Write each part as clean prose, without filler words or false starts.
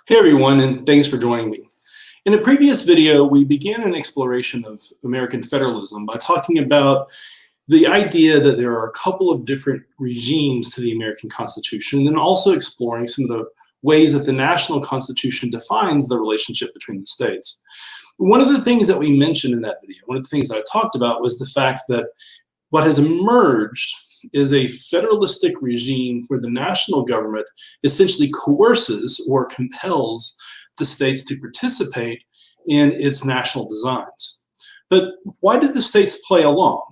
Hey everyone, and thanks for joining me. In a previous video, we began an exploration of American federalism by talking about the idea that there are a couple of different regimes to the American Constitution, and also exploring some of the ways that the national Constitution defines the relationship between the states. One of the things that we mentioned in that video, one of the things that I talked about, was the fact that what has emerged is a federalistic regime where the national government essentially coerces or compels the states to participate in its national designs. But why did the states play along?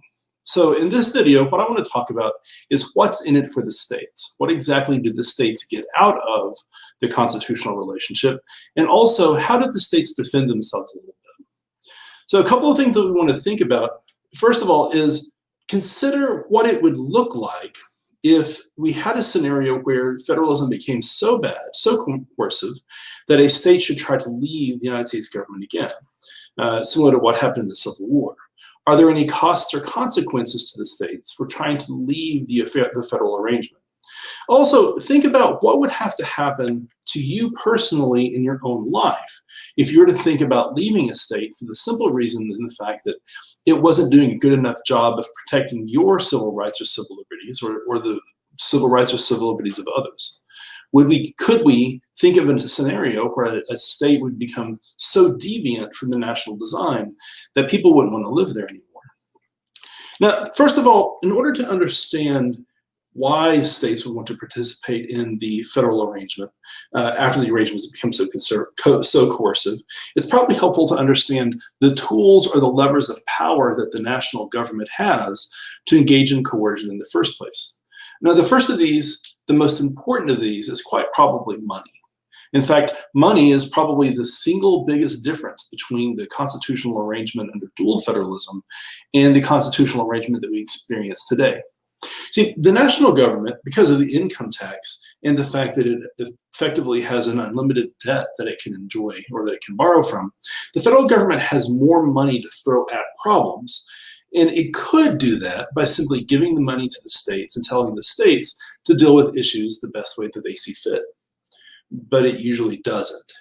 So in this video, what I want to talk about is what's in it for the states. What exactly did the states get out of the constitutional relationship? And also, how did the states defend themselves a little bit? So a couple of things that we want to think about, first of all, is consider what it would look like if we had a scenario where federalism became so bad, so coercive, that a state should try to leave the United States government again, similar to what happened in the Civil War. Are there any costs or consequences to the states for trying to leave the federal arrangement? Also, think about what would have to happen to you personally in your own life if you were to think about leaving a state for the simple reason in the fact that it wasn't doing a good enough job of protecting your civil rights or civil liberties, or the civil rights or civil liberties of others. Could we think of a scenario where a state would become so deviant from the national design that people wouldn't want to live there anymore? Now, first of all, in order to understand why states would want to participate in the federal arrangement after the arrangement has become so coercive, it's probably helpful to understand the tools or the levers of power that the national government has to engage in coercion in the first place. Now, the first of these, the most important of these, is quite probably money. In fact, money is probably the single biggest difference between the constitutional arrangement under dual federalism and the constitutional arrangement that we experience today. See, the national government, because of the income tax and the fact that it effectively has an unlimited debt that it can enjoy or that it can borrow from, the federal government has more money to throw at problems. And it could do that by simply giving the money to the states and telling the states to deal with issues the best way that they see fit. But it usually doesn't.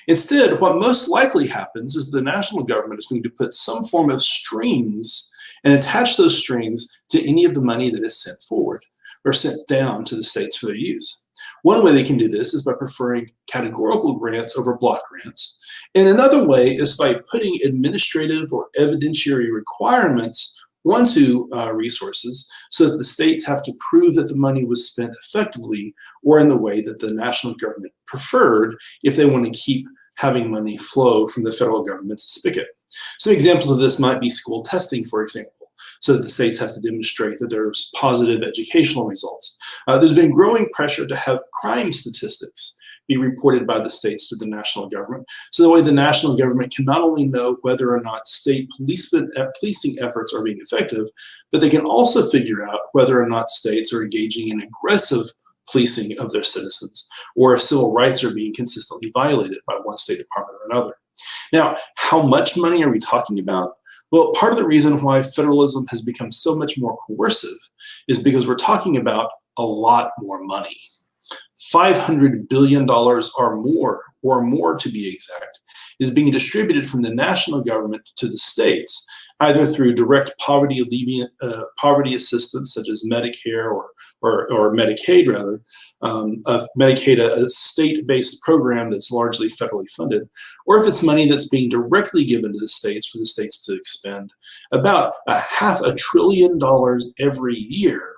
Instead, what most likely happens is the national government is going to put some form of strings and attach those strings to any of the money that is sent forward or sent down to the states for their use. One way they can do this is by preferring categorical grants over block grants. And another way is by putting administrative or evidentiary requirements onto resources so that the states have to prove that the money was spent effectively or in the way that the national government preferred if they want to keep having money flow from the federal government's spigot. Some examples of this might be school testing, for example, so that the states have to demonstrate that there's positive educational results. There's been growing pressure to have crime statistics be reported by the states to the national government, so that way the national government can not only know whether or not state policing efforts are being effective, but they can also figure out whether or not states are engaging in aggressive policing of their citizens, or if civil rights are being consistently violated by one state department or another. Now, how much money are we talking about? Well, part of the reason why federalism has become so much more coercive is because we're talking about a lot more money. $500 billion or more to be exact, is being distributed from the national government to the states, either through direct poverty assistance, such as Medicare or Medicaid, rather. Medicaid, a state-based program that's largely federally funded, or if it's money that's being directly given to the states for the states to expend. About $500 billion every year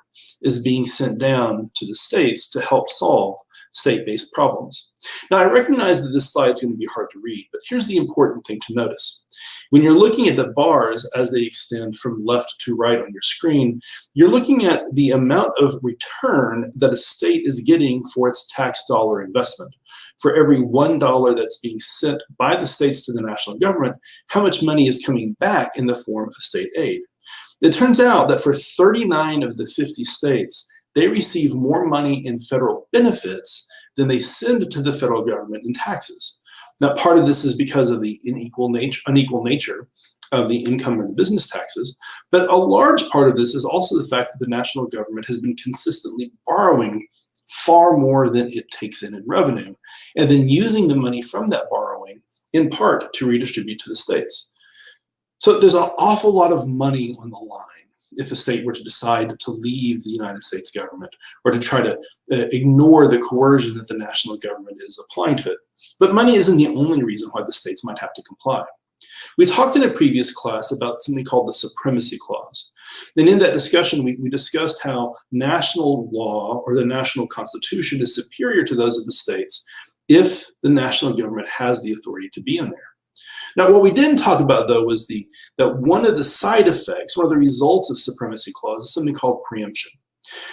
is being sent down to the states to help solve state-based problems. Now, I recognize that this slide is going to be hard to read, but here's the important thing to notice. When you're looking at the bars as they extend from left to right on your screen, you're looking at the amount of return that a state is getting for its tax dollar investment. For every $1 that's being sent by the states to the national government, how much money is coming back in the form of state aid? It turns out that for 39 of the 50 states, they receive more money in federal benefits than they send to the federal government in taxes. Now, part of this is because of the unequal nature of the income or the business taxes, but a large part of this is also the fact that the national government has been consistently borrowing far more than it takes in revenue, and then using the money from that borrowing in part to redistribute to the states. So there's an awful lot of money on the line if a state were to decide to leave the United States government or to try to ignore the coercion that the national government is applying to it. But money isn't the only reason why the states might have to comply. We talked in a previous class about something called the Supremacy Clause. And in that discussion, we discussed how national law or the national constitution is superior to those of the states if the national government has the authority to be in there. Now, what we didn't talk about, though, was that one of the side effects, one of the results of Supremacy Clause is something called preemption.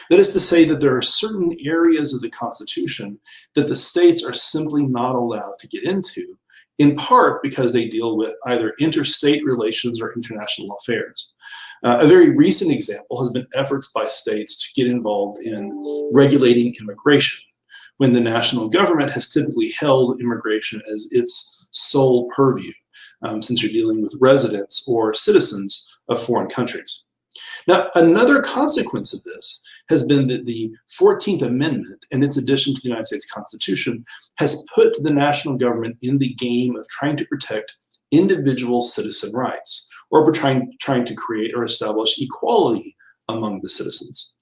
That is to say that there are certain areas of the Constitution that the states are simply not allowed to get into, in part because they deal with either interstate relations or international affairs. A very recent example has been efforts by states to get involved in regulating immigration, when the national government has typically held immigration as its sole purview, since you're dealing with residents or citizens of foreign countries. Now, another consequence of this has been that the 14th Amendment and its addition to the United States Constitution has put the national government in the game of trying to protect individual citizen rights, or trying to create or establish equality among the citizens.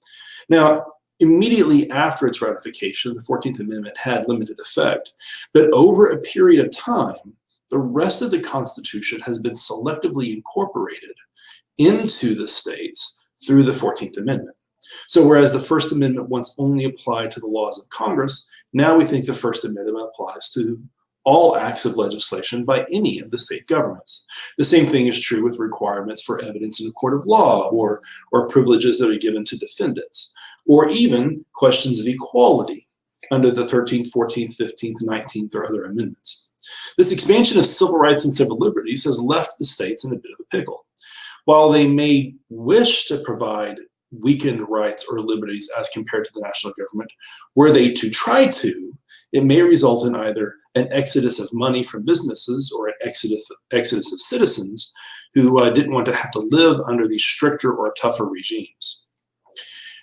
Now, immediately after its ratification, the 14th Amendment had limited effect, but over a period of time, the rest of the Constitution has been selectively incorporated into the states through the 14th Amendment. So whereas the First Amendment once only applied to the laws of Congress, now we think the First Amendment applies to all acts of legislation by any of the state governments. The same thing is true with requirements for evidence in a court of law, or privileges that are given to defendants, or even questions of equality under the 13th, 14th, 15th, 19th, or other amendments. This expansion of civil rights and civil liberties has left the states in a bit of a pickle. While they may wish to provide weakened rights or liberties as compared to the national government, were they to try to, it may result in either an exodus of money from businesses or an exodus of citizens who didn't want to have to live under these stricter or tougher regimes.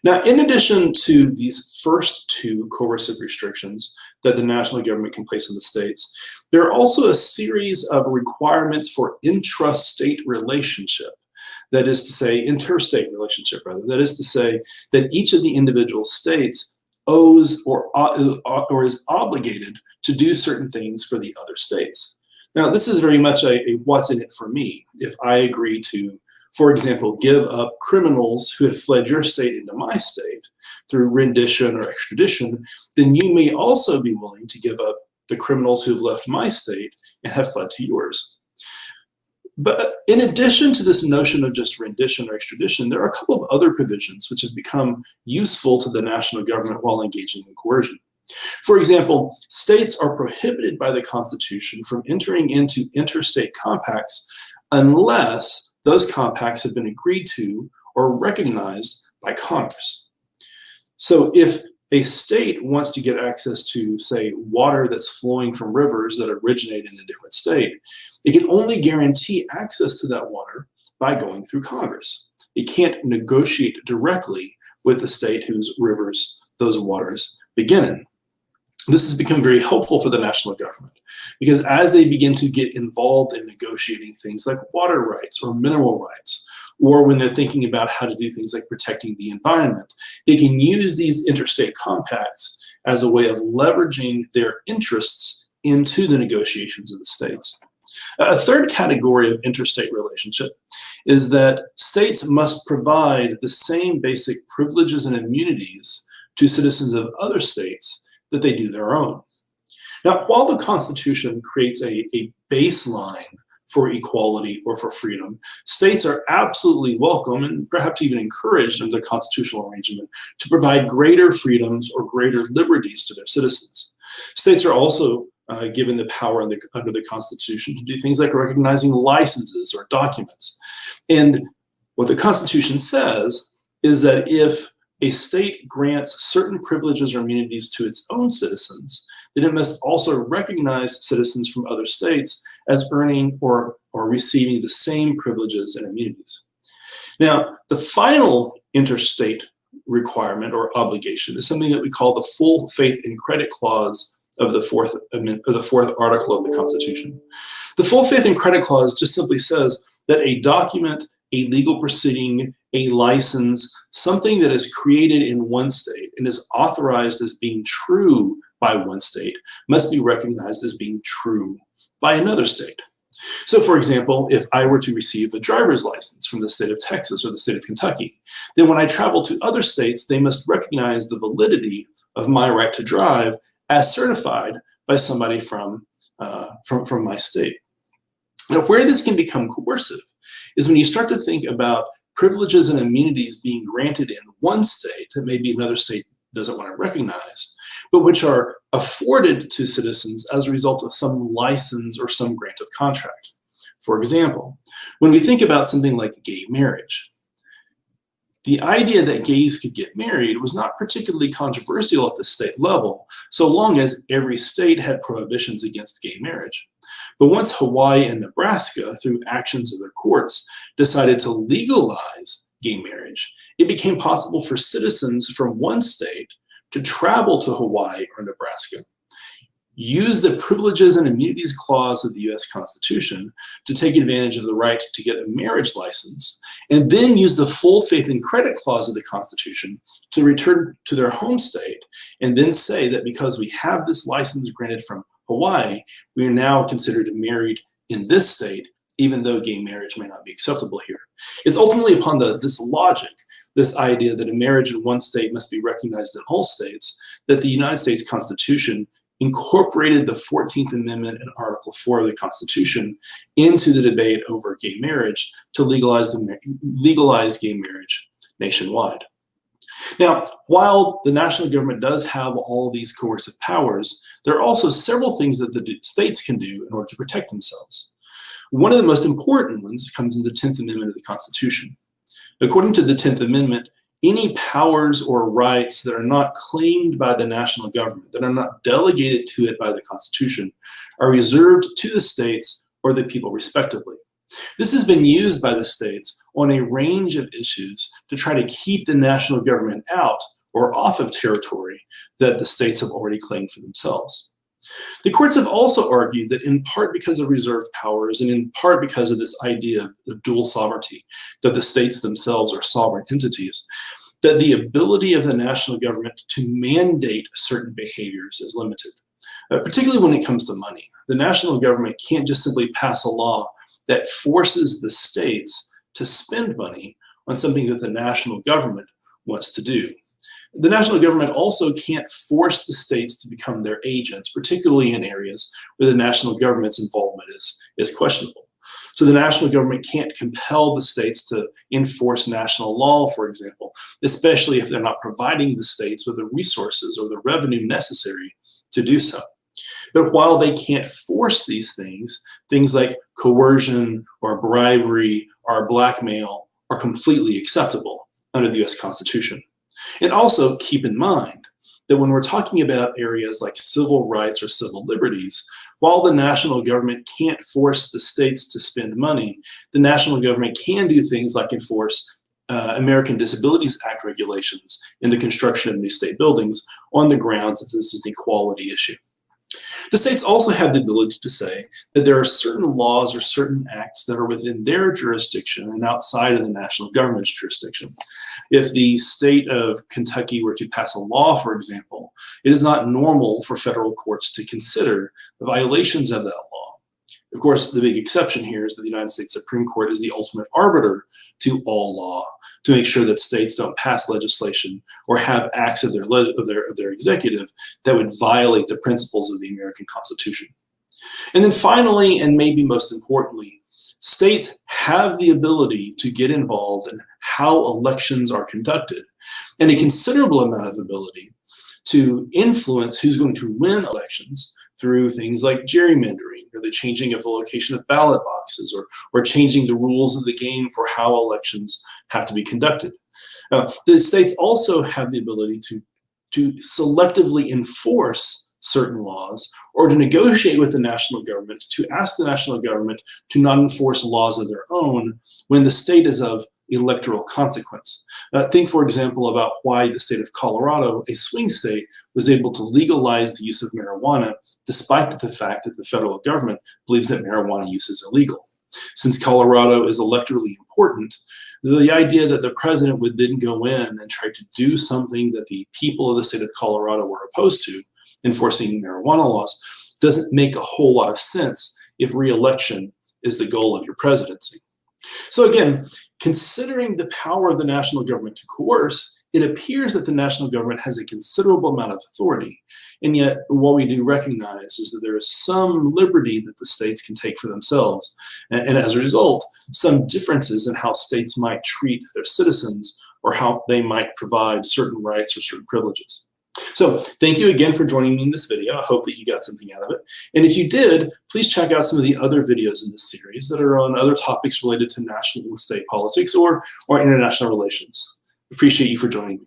Now, in addition to these first two coercive restrictions that the national government can place on the states, there are also a series of requirements for intrastate relationship. That is to say, interstate relationship, rather. That is to say that each of the individual states owes or is obligated to do certain things for the other states. Now, this is very much a what's in it for me. If I agree to, for example, give up criminals who have fled your state into my state through rendition or extradition, then you may also be willing to give up the criminals who have left my state and have fled to yours. But in addition to this notion of just rendition or extradition, there are a couple of other provisions which have become useful to the national government while engaging in coercion. For example, states are prohibited by the Constitution from entering into interstate compacts unless those compacts have been agreed to or recognized by Congress. So if a state wants to get access to, say, water that's flowing from rivers that originate in a different state, it can only guarantee access to that water by going through Congress. It can't negotiate directly with the state whose rivers those waters begin in. This has become very helpful for the national government because as they begin to get involved in negotiating things like water rights or mineral rights, or when they're thinking about how to do things like protecting the environment, they can use these interstate compacts as a way of leveraging their interests into the negotiations of the states. A third category of interstate relationship is that states must provide the same basic privileges and immunities to citizens of other states that they do their own. Now, while the Constitution creates a baseline for equality or for freedom, states are absolutely welcome and perhaps even encouraged under the constitutional arrangement to provide greater freedoms or greater liberties to their citizens. States are also given the power under the Constitution to do things like recognizing licenses or documents. And what the Constitution says is that if a state grants certain privileges or immunities to its own citizens, then it must also recognize citizens from other states as earning or receiving the same privileges and immunities. Now, the final interstate requirement or obligation is something that we call the full faith and credit clause of the fourth article of the Constitution. The full faith and credit clause just simply says that a document, a legal proceeding, a license, something that is created in one state and is authorized as being true by one state must be recognized as being true by another state. So for example, if I were to receive a driver's license from the state of Texas or the state of Kentucky, then when I travel to other states, they must recognize the validity of my right to drive as certified by somebody from my state. Now, where this can become coercive is when you start to think about privileges and immunities being granted in one state that maybe another state doesn't want to recognize, but which are afforded to citizens as a result of some license or some grant of contract. For example, when we think about something like gay marriage, the idea that gays could get married was not particularly controversial at the state level, so long as every state had prohibitions against gay marriage. But once Hawaii and Nebraska, through actions of their courts, decided to legalize gay marriage, it became possible for citizens from one state to travel to Hawaii or Nebraska, use the privileges and immunities clause of the US Constitution to take advantage of the right to get a marriage license, and then use the full faith and credit clause of the Constitution to return to their home state, and then say that because we have this license granted from Hawaii, we are now considered married in this state, even though gay marriage may not be acceptable here. It's ultimately upon this logic, this idea that a marriage in one state must be recognized in all states, that the United States Constitution incorporated the 14th Amendment and Article 4 of the Constitution into the debate over gay marriage to legalize gay marriage nationwide. Now, while the national government does have all these coercive powers, there are also several things that the states can do in order to protect themselves. One of the most important ones comes in the 10th Amendment of the Constitution. According to the 10th Amendment, any powers or rights that are not claimed by the national government, that are not delegated to it by the Constitution, are reserved to the states or the people respectively. This has been used by the states on a range of issues to try to keep the national government out or off of territory that the states have already claimed for themselves. The courts have also argued that in part because of reserved powers and in part because of this idea of dual sovereignty, that the states themselves are sovereign entities, that the ability of the national government to mandate certain behaviors is limited, particularly when it comes to money. The national government can't just simply pass a law that forces the states to spend money on something that the national government wants to do. The national government also can't force the states to become their agents, particularly in areas where the national government's involvement is questionable. So the national government can't compel the states to enforce national law, for example, especially if they're not providing the states with the resources or the revenue necessary to do so. But while they can't force these things, things like coercion or bribery or blackmail are completely acceptable under the US Constitution. And also keep in mind that when we're talking about areas like civil rights or civil liberties, while the national government can't force the states to spend money, the national government can do things like enforce American Disabilities Act regulations in the construction of new state buildings on the grounds that this is an equality issue. The states also have the ability to say that there are certain laws or certain acts that are within their jurisdiction and outside of the national government's jurisdiction. If the state of Kentucky were to pass a law, for example, it is not normal for federal courts to consider the violations of that law. Of course, the big exception here is that the United States Supreme Court is the ultimate arbiter to all law, to make sure that states don't pass legislation or have acts of their executive that would violate the principles of the American Constitution. And then finally, and maybe most importantly, states have the ability to get involved in how elections are conducted, and a considerable amount of ability to influence who's going to win elections through things like gerrymandering, or the changing of the location of ballot boxes, or changing the rules of the game for how elections have to be conducted. The states also have the ability to selectively enforce certain laws, or to negotiate with the national government to ask the national government to not enforce laws of their own when the state is of electoral consequence. Think, for example, about why the state of Colorado, a swing state, was able to legalize the use of marijuana despite the fact that the federal government believes that marijuana use is illegal. Since Colorado is electorally important, the idea that the president would then go in and try to do something that the people of the state of Colorado were opposed to, enforcing marijuana laws, doesn't make a whole lot of sense if re-election is the goal of your presidency. So again, considering the power of the national government to coerce, it appears that the national government has a considerable amount of authority. And yet, what we do recognize is that there is some liberty that the states can take for themselves. And as a result, some differences in how states might treat their citizens or how they might provide certain rights or certain privileges. So thank you again for joining me in this video. I hope that you got something out of it. And if you did, please check out some of the other videos in this series that are on other topics related to national and state politics or international relations. Appreciate you for joining me.